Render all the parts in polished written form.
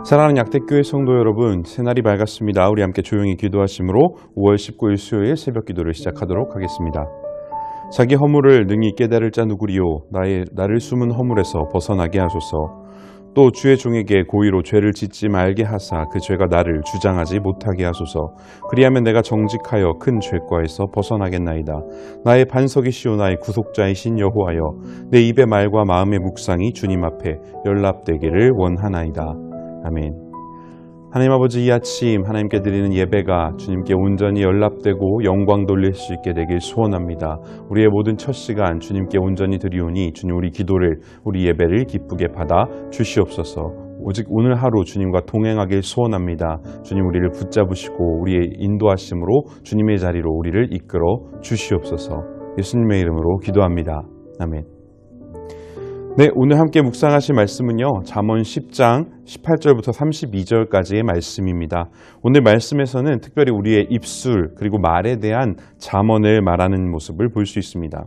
사랑하는 약대교회 성도 여러분, 새날이 밝았습니다. 우리 함께 조용히 기도하심으로 5월 19일 수요일 새벽 기도를 시작하도록 하겠습니다. 자기 허물을 능히 깨달을 자 누구리요? 나를 숨은 허물에서 벗어나게 하소서. 또 주의 종에게 고의로 죄를 짓지 말게 하사 그 죄가 나를 주장하지 못하게 하소서. 그리하면 내가 정직하여 큰 죄과에서 벗어나겠나이다. 나의 반석이시오 나의 구속자이신 여호와여, 내 입의 말과 마음의 묵상이 주님 앞에 연락되기를 원하나이다. 아멘. 하나님 아버지, 이 아침 하나님께 드리는 예배가 주님께 온전히 연락되고 영광 돌릴 수 있게 되길 소원합니다. 우리의 모든 첫 시간 주님께 온전히 드리오니 주님, 우리 기도를, 우리 예배를 기쁘게 받아 주시옵소서. 오직 오늘 하루 주님과 동행하길 소원합니다. 주님, 우리를 붙잡으시고 우리의 인도하심으로 주님의 자리로 우리를 이끌어 주시옵소서. 예수님의 이름으로 기도합니다. 아멘. 네, 오늘 함께 묵상하실 말씀은요, 잠언 10장 18절부터 32절까지의 말씀입니다. 오늘 말씀에서는 특별히 우리의 입술 그리고 말에 대한 잠언을 말하는 모습을 볼 수 있습니다.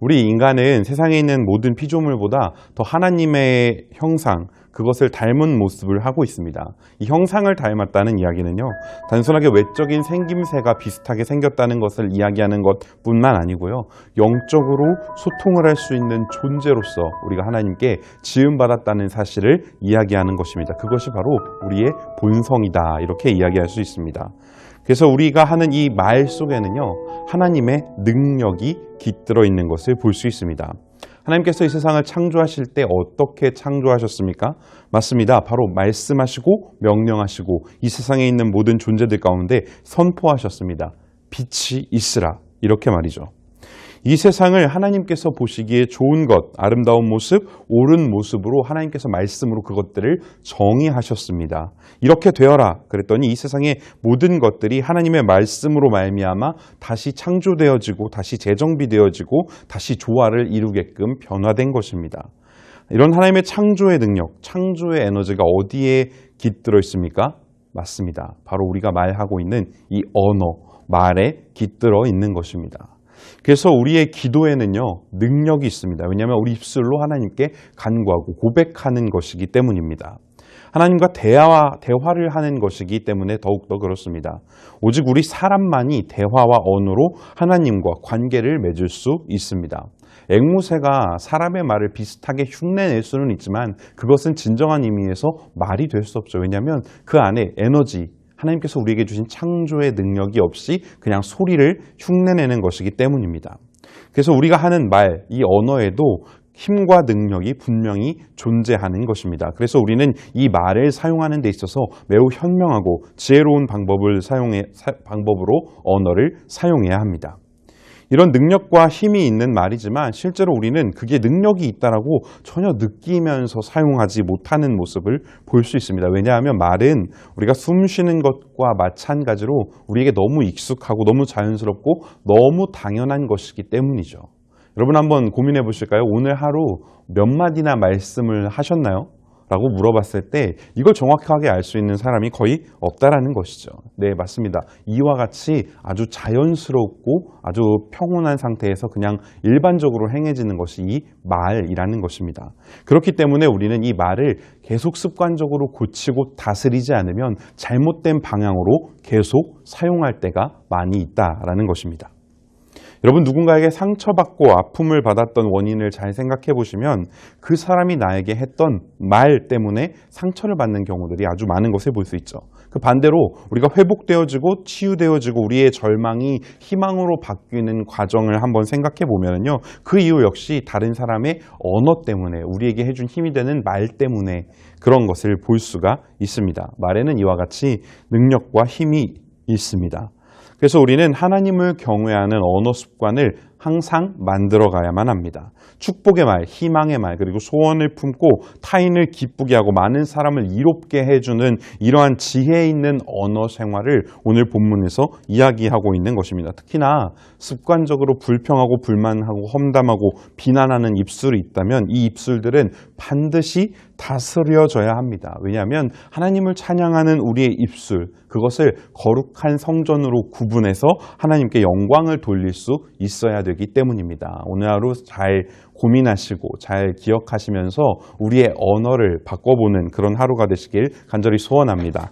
우리 인간은 세상에 있는 모든 피조물보다 더 하나님의 형상, 그것을 닮은 모습을 하고 있습니다. 이 형상을 닮았다는 이야기는요, 단순하게 외적인 생김새가 비슷하게 생겼다는 것을 이야기하는 것뿐만 아니고요, 영적으로 소통을 할 수 있는 존재로서 우리가 하나님께 지음받았다는 사실을 이야기하는 것입니다. 그것이 바로 우리의 본성이다, 이렇게 이야기할 수 있습니다. 그래서 우리가 하는 이 말 속에는요, 하나님의 능력이 깃들어 있는 것을 볼 수 있습니다. 하나님께서 이 세상을 창조하실 때 어떻게 창조하셨습니까? 맞습니다. 바로 말씀하시고 명령하시고 이 세상에 있는 모든 존재들 가운데 선포하셨습니다. 빛이 있으라, 이렇게 말이죠. 이 세상을 하나님께서 보시기에 좋은 것, 아름다운 모습, 옳은 모습으로 하나님께서 말씀으로 그것들을 정의하셨습니다. 이렇게 되어라 그랬더니 이 세상의 모든 것들이 하나님의 말씀으로 말미암아 다시 창조되어지고 다시 재정비되어지고 다시 조화를 이루게끔 변화된 것입니다. 이런 하나님의 창조의 능력, 창조의 에너지가 어디에 깃들어 있습니까? 맞습니다. 바로 우리가 말하고 있는 이 언어, 말에 깃들어 있는 것입니다. 그래서 우리의 기도에는요, 능력이 있습니다. 왜냐하면 우리 입술로 하나님께 간구하고 고백하는 것이기 때문입니다. 하나님과 대화를 하는 것이기 때문에 더욱더 그렇습니다. 오직 우리 사람만이 대화와 언어로 하나님과 관계를 맺을 수 있습니다. 앵무새가 사람의 말을 비슷하게 흉내낼 수는 있지만 그것은 진정한 의미에서 말이 될 수 없죠. 왜냐하면 그 안에 에너지, 하나님께서 우리에게 주신 창조의 능력이 없이 그냥 소리를 흉내내는 것이기 때문입니다. 그래서 우리가 하는 말, 이 언어에도 힘과 능력이 분명히 존재하는 것입니다. 그래서 우리는 이 말을 사용하는 데 있어서 매우 현명하고 지혜로운 방법으로 언어를 사용해야 합니다. 이런 능력과 힘이 있는 말이지만 실제로 우리는 그게 능력이 있다라고 전혀 느끼면서 사용하지 못하는 모습을 볼 수 있습니다. 왜냐하면 말은 우리가 숨 쉬는 것과 마찬가지로 우리에게 너무 익숙하고 너무 자연스럽고 너무 당연한 것이기 때문이죠. 여러분 한번 고민해 보실까요? 오늘 하루 몇 마디나 말씀을 하셨나요? 라고 물어봤을 때 이걸 정확하게 알 수 있는 사람이 거의 없다라는 것이죠. 네, 맞습니다. 이와 같이 아주 자연스럽고 아주 평온한 상태에서 그냥 일반적으로 행해지는 것이 이 말이라는 것입니다. 그렇기 때문에 우리는 이 말을 계속 습관적으로 고치고 다스리지 않으면 잘못된 방향으로 계속 사용할 때가 많이 있다라는 것입니다. 여러분, 누군가에게 상처받고 아픔을 받았던 원인을 잘 생각해 보시면 그 사람이 나에게 했던 말 때문에 상처를 받는 경우들이 아주 많은 것을 볼 수 있죠. 그 반대로 우리가 회복되어지고 치유되어지고 우리의 절망이 희망으로 바뀌는 과정을 한번 생각해 보면요, 그 이유 역시 다른 사람의 언어 때문에, 우리에게 해준 힘이 되는 말 때문에 그런 것을 볼 수가 있습니다. 말에는 이와 같이 능력과 힘이 있습니다. 그래서 우리는 하나님을 경외하는 언어 습관을 항상 만들어 가야만 합니다. 축복의 말, 희망의 말, 그리고 소원을 품고 타인을 기쁘게 하고 많은 사람을 이롭게 해주는 이러한 지혜 있는 언어 생활을 오늘 본문에서 이야기하고 있는 것입니다. 특히나 습관적으로 불평하고 불만하고 험담하고 비난하는 입술이 있다면 이 입술들은 반드시 다스려져야 합니다. 왜냐하면 하나님을 찬양하는 우리의 입술, 그것을 거룩한 성전으로 구분해서 하나님께 영광을 돌릴 수 있어야 되기 때문입니다. 오늘 하루 잘 고민하시고 잘 기억하시면서 우리의 언어를 바꿔보는 그런 하루가 되시길 간절히 소원합니다.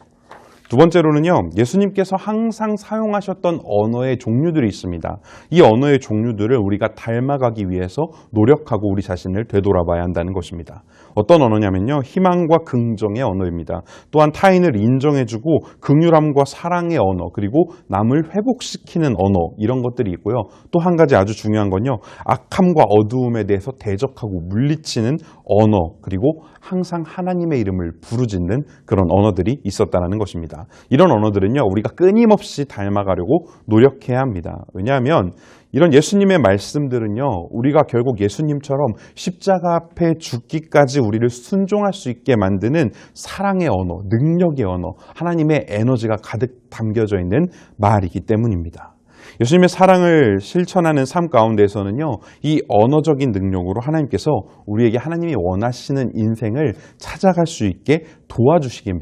두 번째로는요, 예수님께서 항상 사용하셨던 언어의 종류들이 있습니다. 이 언어의 종류들을 우리가 닮아가기 위해서 노력하고 우리 자신을 되돌아봐야 한다는 것입니다. 어떤 언어냐면요, 희망과 긍정의 언어입니다. 또한 타인을 인정해주고 긍휼함과 사랑의 언어, 그리고 남을 회복시키는 언어, 이런 것들이 있고요. 또 한 가지 아주 중요한 건요, 악함과 어두움에 대해서 대적하고 물리치는 언어, 그리고 항상 하나님의 이름을 부르짖는 그런 언어들이 있었다는 것입니다. 이런 언어들은요, 우리가 끊임없이 닮아가려고 노력해야 합니다. 왜냐하면 이런 예수님의 말씀들은요, 우리가 결국 예수님처럼 십자가 앞에 죽기까지 우리를 순종할 수 있게 만드는 사랑의 언어, 능력의 언어, 하나님의 에너지가 가득 담겨져 있는 말이기 때문입니다. 예수님의 사랑을 실천하는 삶 가운데서는요, 이 언어적인 능력으로 하나님께서 우리에게 하나님이 원하시는 인생을 찾아갈 수 있게 도와주시게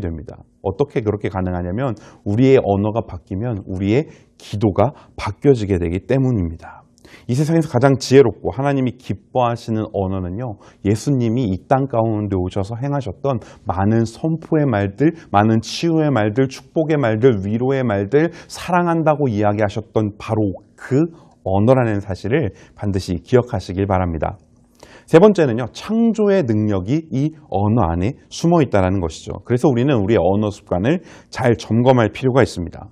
됩니다. 어떻게 그렇게 가능하냐면 우리의 언어가 바뀌면 우리의 기도가 바뀌어지게 되기 때문입니다. 이 세상에서 가장 지혜롭고 하나님이 기뻐하시는 언어는요, 예수님이 이 땅 가운데 오셔서 행하셨던 많은 선포의 말들, 많은 치유의 말들, 축복의 말들, 위로의 말들, 사랑한다고 이야기하셨던 바로 그 언어라는 사실을 반드시 기억하시길 바랍니다. 세 번째는요, 창조의 능력이 이 언어 안에 숨어 있다는 것이죠. 그래서 우리는 우리의 언어 습관을 잘 점검할 필요가 있습니다.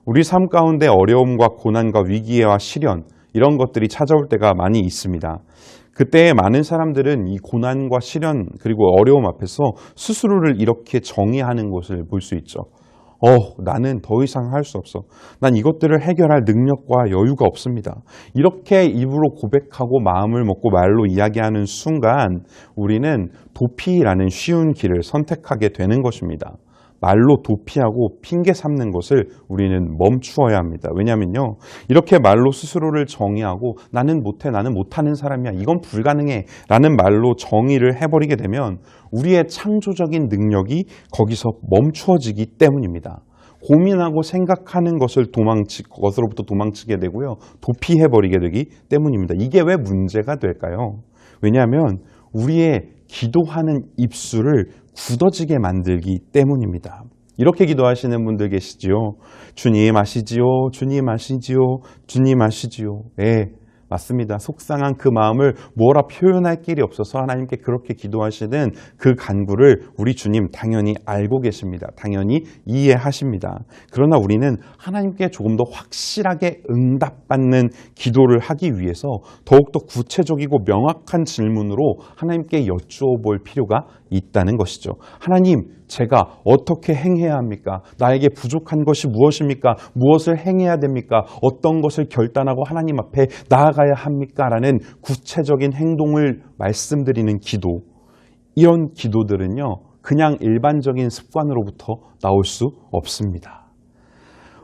우리 삶 가운데 어려움과 고난과 위기와 시련, 이런 것들이 찾아올 때가 많이 있습니다. 그때 많은 사람들은 이 고난과 시련 그리고 어려움 앞에서 스스로를 이렇게 정의하는 것을 볼 수 있죠. 나는 더 이상 할 수 없어. 난 이것들을 해결할 능력과 여유가 없습니다. 이렇게 입으로 고백하고 마음을 먹고 말로 이야기하는 순간 우리는 도피라는 쉬운 길을 선택하게 되는 것입니다. 말로 도피하고 핑계 삼는 것을 우리는 멈추어야 합니다. 왜냐면요, 이렇게 말로 스스로를 정의하고 나는 못해, 나는 못하는 사람이야, 이건 불가능해 라는 말로 정의를 해버리게 되면 우리의 창조적인 능력이 거기서 멈추어지기 때문입니다. 고민하고 생각하는 것으로부터 도망치게 되고요, 도피해버리게 되기 때문입니다. 이게 왜 문제가 될까요? 왜냐하면 우리의 기도하는 입술을 굳어지게 만들기 때문입니다. 이렇게 기도하시는 분들 계시지요. 주님 아시지요? 주님 아시지요? 주님 아시지요? 네, 맞습니다. 속상한 그 마음을 뭐라 표현할 길이 없어서 하나님께 그렇게 기도하시는 그 간구를 우리 주님 당연히 알고 계십니다. 당연히 이해하십니다. 그러나 우리는 하나님께 조금 더 확실하게 응답받는 기도를 하기 위해서 더욱더 구체적이고 명확한 질문으로 하나님께 여쭈어 볼 필요가 있다는 것이죠. 하나님, 제가 어떻게 행해야 합니까? 나에게 부족한 것이 무엇입니까? 무엇을 행해야 됩니까? 어떤 것을 결단하고 하나님 앞에 나아가야 합니까? 라는 구체적인 행동을 말씀드리는 기도. 이런 기도들은요, 그냥 일반적인 습관으로부터 나올 수 없습니다.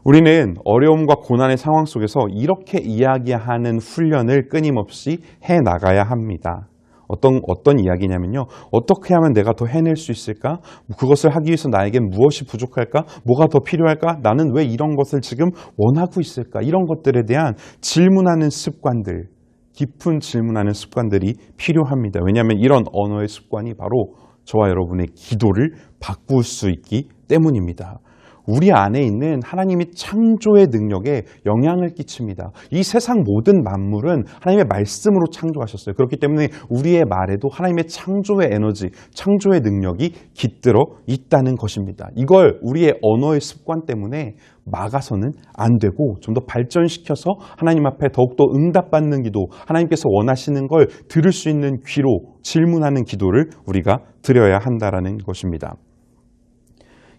우리는 어려움과 고난의 상황 속에서 이렇게 이야기하는 훈련을 끊임없이 해나가야 합니다. 어떤 이야기냐면요, 어떻게 하면 내가 더 해낼 수 있을까? 그것을 하기 위해서 나에겐 무엇이 부족할까? 뭐가 더 필요할까? 나는 왜 이런 것을 지금 원하고 있을까? 이런 것들에 대한 질문하는 습관들, 깊은 질문하는 습관들이 필요합니다. 왜냐하면 이런 언어의 습관이 바로 저와 여러분의 기도를 바꿀 수 있기 때문입니다. 우리 안에 있는 하나님의 창조의 능력에 영향을 끼칩니다. 이 세상 모든 만물은 하나님의 말씀으로 창조하셨어요. 그렇기 때문에 우리의 말에도 하나님의 창조의 에너지, 창조의 능력이 깃들어 있다는 것입니다. 이걸 우리의 언어의 습관 때문에 막아서는 안 되고 좀 더 발전시켜서 하나님 앞에 더욱더 응답받는 기도, 하나님께서 원하시는 걸 들을 수 있는 귀로 질문하는 기도를 우리가 드려야 한다는 것입니다.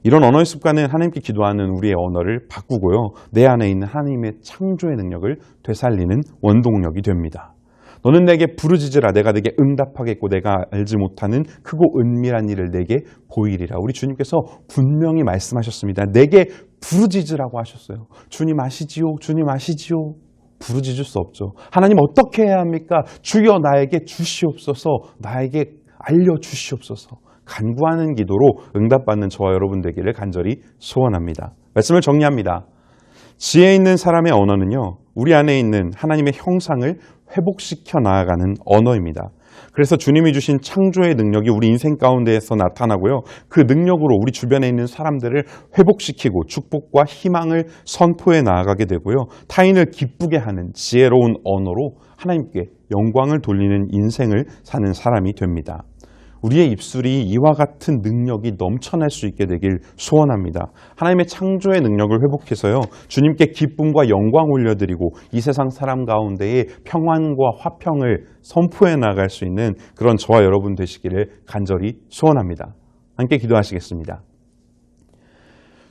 이런 언어의 습관은 하나님께 기도하는 우리의 언어를 바꾸고요, 내 안에 있는 하나님의 창조의 능력을 되살리는 원동력이 됩니다. 너는 내게 부르짖으라, 내가 내게 응답하겠고 내가 알지 못하는 크고 은밀한 일을 내게 보이리라. 우리 주님께서 분명히 말씀하셨습니다. 내게 부르짖으라고 하셨어요. 주님 아시지요? 주님 아시지요? 부르짖을 수 없죠. 하나님 어떻게 해야 합니까? 주여 나에게 주시옵소서, 나에게 알려주시옵소서. 간구하는 기도로 응답받는 저와 여러분 되기를 간절히 소원합니다. 말씀을 정리합니다. 지혜 있는 사람의 언어는요, 우리 안에 있는 하나님의 형상을 회복시켜 나아가는 언어입니다. 그래서 주님이 주신 창조의 능력이 우리 인생 가운데에서 나타나고요. 그 능력으로 우리 주변에 있는 사람들을 회복시키고 축복과 희망을 선포해 나아가게 되고요. 타인을 기쁘게 하는 지혜로운 언어로 하나님께 영광을 돌리는 인생을 사는 사람이 됩니다. 우리의 입술이 이와 같은 능력이 넘쳐날 수 있게 되길 소원합니다. 하나님의 창조의 능력을 회복해서요, 주님께 기쁨과 영광 올려드리고 이 세상 사람 가운데에 평안과 화평을 선포해 나갈 수 있는 그런 저와 여러분 되시기를 간절히 소원합니다. 함께 기도하시겠습니다.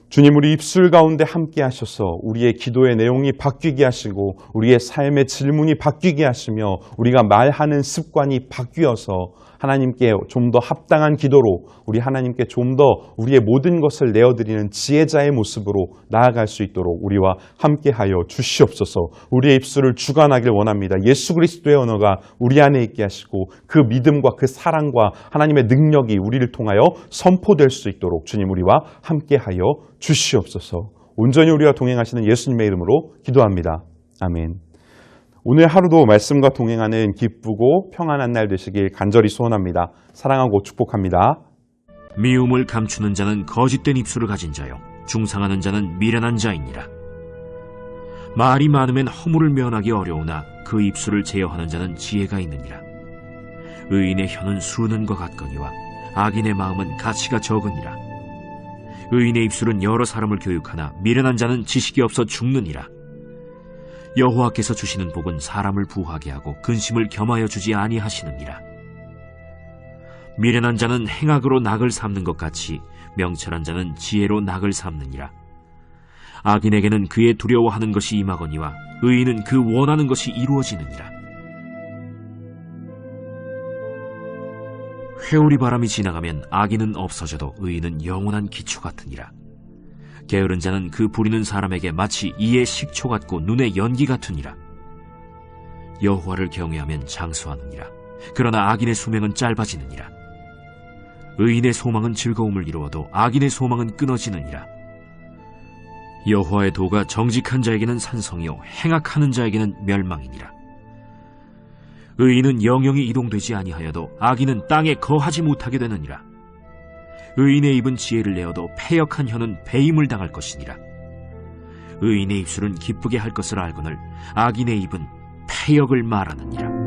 주님, 우리 입술 가운데 함께 하셔서 우리의 기도의 내용이 바뀌게 하시고 우리의 삶의 질문이 바뀌게 하시며 우리가 말하는 습관이 바뀌어서 하나님께 좀 더 합당한 기도로 우리 하나님께 좀 더 우리의 모든 것을 내어드리는 지혜자의 모습으로 나아갈 수 있도록 우리와 함께하여 주시옵소서. 우리의 입술을 주관하길 원합니다. 예수 그리스도의 언어가 우리 안에 있게 하시고 그 믿음과 그 사랑과 하나님의 능력이 우리를 통하여 선포될 수 있도록 주님 우리와 함께하여 주시옵소서. 온전히 우리와 동행하시는 예수님의 이름으로 기도합니다. 아멘. 오늘 하루도 말씀과 동행하는 기쁘고 평안한 날 되시길 간절히 소원합니다. 사랑하고 축복합니다. 미움을 감추는 자는 거짓된 입술을 가진 자요 중상하는 자는 미련한 자이니라. 말이 많으면 허물을 면하기 어려우나 그 입술을 제어하는 자는 지혜가 있느니라. 의인의 혀는 수르는 것 같거니와 악인의 마음은 가치가 적으니라. 의인의 입술은 여러 사람을 교육하나 미련한 자는 지식이 없어 죽느니라. 여호와께서 주시는 복은 사람을 부하게 하고 근심을 겸하여 주지 아니하시느니라. 미련한 자는 행악으로 낙을 삼는 것 같이 명철한 자는 지혜로 낙을 삼느니라. 악인에게는 그의 두려워하는 것이 임하거니와 의인은 그 원하는 것이 이루어지느니라. 회오리 바람이 지나가면 악인은 없어져도 의인은 영원한 기초 같으니라. 게으른 자는 그 부리는 사람에게 마치 이의 식초 같고 눈의 연기 같으니라. 여호와를 경외하면 장수하느니라. 그러나 악인의 수명은 짧아지느니라. 의인의 소망은 즐거움을 이루어도 악인의 소망은 끊어지느니라. 여호와의 도가 정직한 자에게는 산성이요 행악하는 자에게는 멸망이니라. 의인은 영영이 이동되지 아니하여도 악인은 땅에 거하지 못하게 되느니라. 의인의 입은 지혜를 내어도 패역한 혀는 배임을 당할 것이니라. 의인의 입술은 기쁘게 할 것을 알거늘 악인의 입은 패역을 말하느니라.